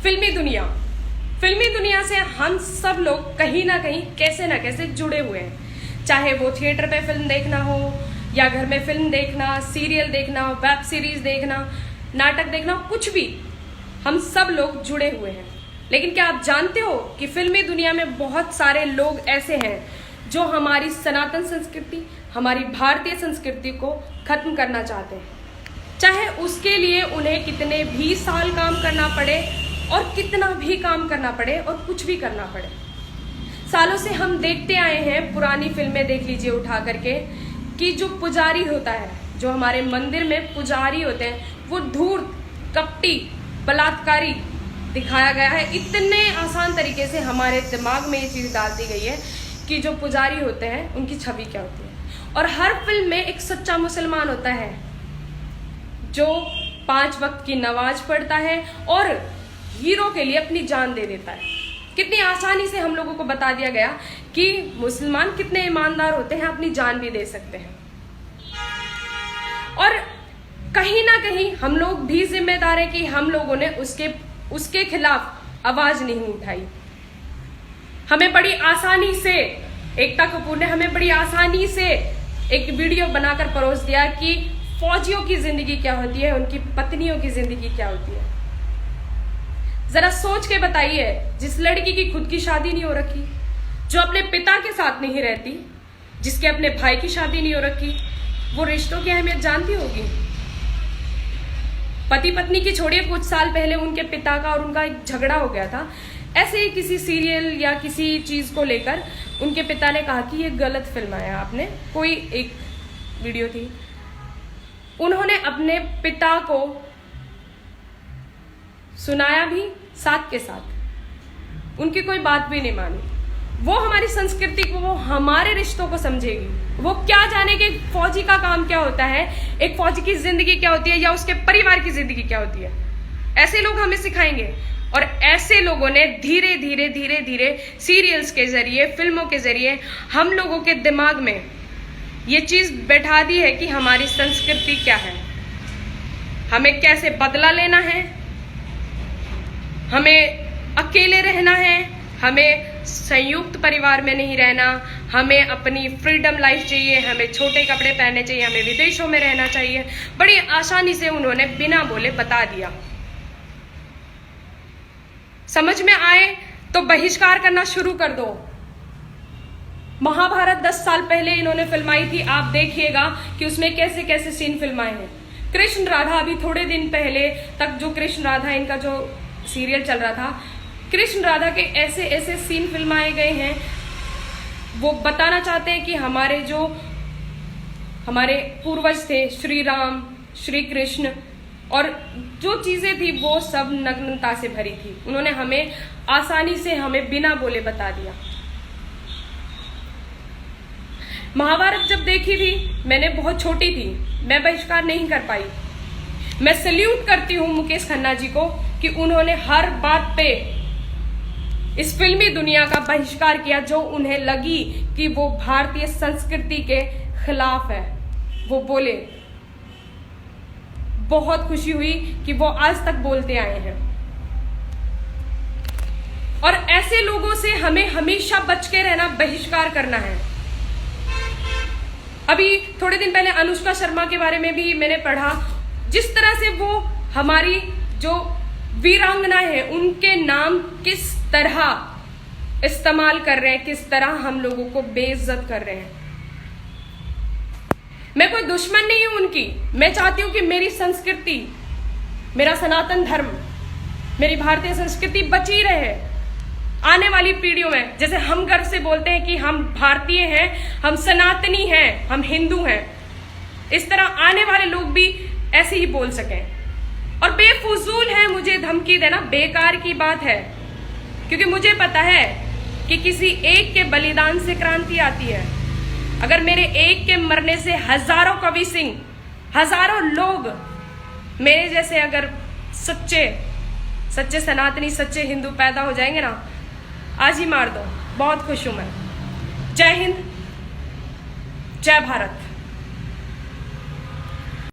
फिल्मी दुनिया से हम सब लोग कहीं ना कहीं कैसे ना कैसे जुड़े हुए हैं। चाहे वो थिएटर पे फिल्म देखना हो या घर में फिल्म देखना, सीरियल देखना, वेब सीरीज देखना, नाटक देखना, कुछ भी, हम सब लोग जुड़े हुए हैं। लेकिन क्या आप जानते हो कि फिल्मी दुनिया में बहुत सारे लोग ऐसे हैं जो हमारी सनातन संस्कृति, हमारी भारतीय संस्कृति को खत्म करना चाहते हैं। चाहे उसके लिए उन्हें कितने भी साल काम करना पड़े और कितना भी काम करना पड़े और कुछ भी करना पड़े। सालों से हम देखते आए हैं, पुरानी फिल्में देख लीजिए उठा करके, कि जो पुजारी होता है, जो हमारे मंदिर में पुजारी होते हैं, वो धूर्त, कपटी, बलात्कारी दिखाया गया है। इतने आसान तरीके से हमारे दिमाग में ये चीज़ डाल दी गई है कि जो पुजारी होते हैं उनकी छवि क्या होती है। और हर फिल्म में एक सच्चा मुसलमान होता है जो 5 वक्त की नमाज पढ़ता है और हीरो के लिए अपनी जान दे देता है। कितनी आसानी से हम लोगों को बता दिया गया कि मुसलमान कितने ईमानदार होते हैं, अपनी जान भी दे सकते हैं। और कहीं ना कहीं हम लोग भी जिम्मेदार हैं कि हम लोगों ने उसके खिलाफ आवाज नहीं उठाई। हमें बड़ी आसानी से, एकता कपूर ने हमें बड़ी आसानी से एक वीडियो बनाकर परोस दिया कि फौजियों की जिंदगी क्या होती है, उनकी पत्नियों की जिंदगी क्या होती है। जरा सोच के बताइए, जिस लड़की की खुद की शादी नहीं हो रखी, जो अपने पिता के साथ नहीं रहती, जिसके अपने भाई की शादी नहीं हो रखी, वो रिश्तों की अहमियत जानती होगी। पति पत्नी की छोड़िए, कुछ साल पहले उनके पिता का और उनका एक झगड़ा हो गया था। ऐसे ही किसी सीरियल या किसी चीज को लेकर उनके पिता ने कहा कि ये गलत फिल्माया आपने, कोई एक वीडियो थी। उन्होंने अपने पिता को सुनाया भी साथ के साथ, उनकी कोई बात भी नहीं मानी। वो हमारी संस्कृति को, वो हमारे रिश्तों को समझेगी। वो क्या जाने कि एक फौजी का काम क्या होता है, एक फौजी की जिंदगी क्या होती है, या उसके परिवार की जिंदगी क्या होती है। ऐसे लोग हमें सिखाएंगे। और ऐसे लोगों ने धीरे धीरे धीरे धीरे सीरियल्स के जरिए, फिल्मों के जरिए हम लोगों के दिमाग में ये चीज बैठा दी है कि हमारी संस्कृति क्या है, हमें कैसे बदला लेना है, हमें अकेले रहना है, हमें संयुक्त परिवार में नहीं रहना, हमें अपनी फ्रीडम लाइफ चाहिए, हमें छोटे कपड़े पहनने चाहिए, हमें विदेशों में रहना चाहिए। बड़ी आसानी से उन्होंने बिना बोले बता दिया। समझ में आए तो बहिष्कार करना शुरू कर दो। महाभारत 10 साल पहले इन्होंने फिल्माई थी, आप देखिएगा कि उसमें कैसे कैसे सीन फिल्माए हैं। कृष्ण राधा, अभी थोड़े दिन पहले तक जो कृष्ण राधा इनका जो सीरियल चल रहा था, कृष्ण राधा के ऐसे ऐसे सीन फिल्माए गए हैं। वो बताना चाहते हैं कि हमारे पूर्वज थे, श्री राम, श्री कृष्ण, और जो चीजें थी वो सब नग्नता से भरी थी। उन्होंने हमें आसानी से, हमें बिना बोले बता दिया। महाभारत जब देखी थी, मैंने बहुत छोटी थी, मैं बहिष्कार नहीं कर पाई। मैं सैल्यूट करती हूँ मुकेश खन्ना जी को कि उन्होंने हर बात पे इस फिल्मी दुनिया का बहिष्कार किया जो उन्हें लगी कि वो भारतीय संस्कृति के खिलाफ है, वो बोले। बहुत खुशी हुई कि वो आज तक बोलते आए हैं। और ऐसे लोगों से हमें हमेशा बच के रहना, बहिष्कार करना है। अभी थोड़े दिन पहले अनुष्का शर्मा के बारे में भी मैंने पढ़ा, जिस तरह से वो हमारी जो वीरांगना है उनके नाम किस तरह इस्तेमाल कर रहे हैं, किस तरह हम लोगों को बेइज्जत कर रहे हैं। मैं कोई दुश्मन नहीं हूं उनकी, मैं चाहती हूं कि मेरी संस्कृति, मेरा सनातन धर्म, मेरी भारतीय संस्कृति बची रहे आने वाली पीढ़ियों में। जैसे हम गर्व से बोलते हैं कि हम भारतीय हैं, हम सनातनी हैं, हम हिंदू हैं, इस तरह आने वाले लोग भी ऐसे ही बोल सकें। और बेफुजूल है मुझे धमकी देना, बेकार की बात है, क्योंकि मुझे पता है कि किसी एक के बलिदान से क्रांति आती है। अगर मेरे एक के मरने से हजारों कवि सिंह, हजारों लोग मेरे जैसे अगर सच्चे सनातनी, सच्चे हिंदू पैदा हो जाएंगे ना, आज ही मार दो। बहुत खुश हूं मैं। जय हिंद, जय भारत।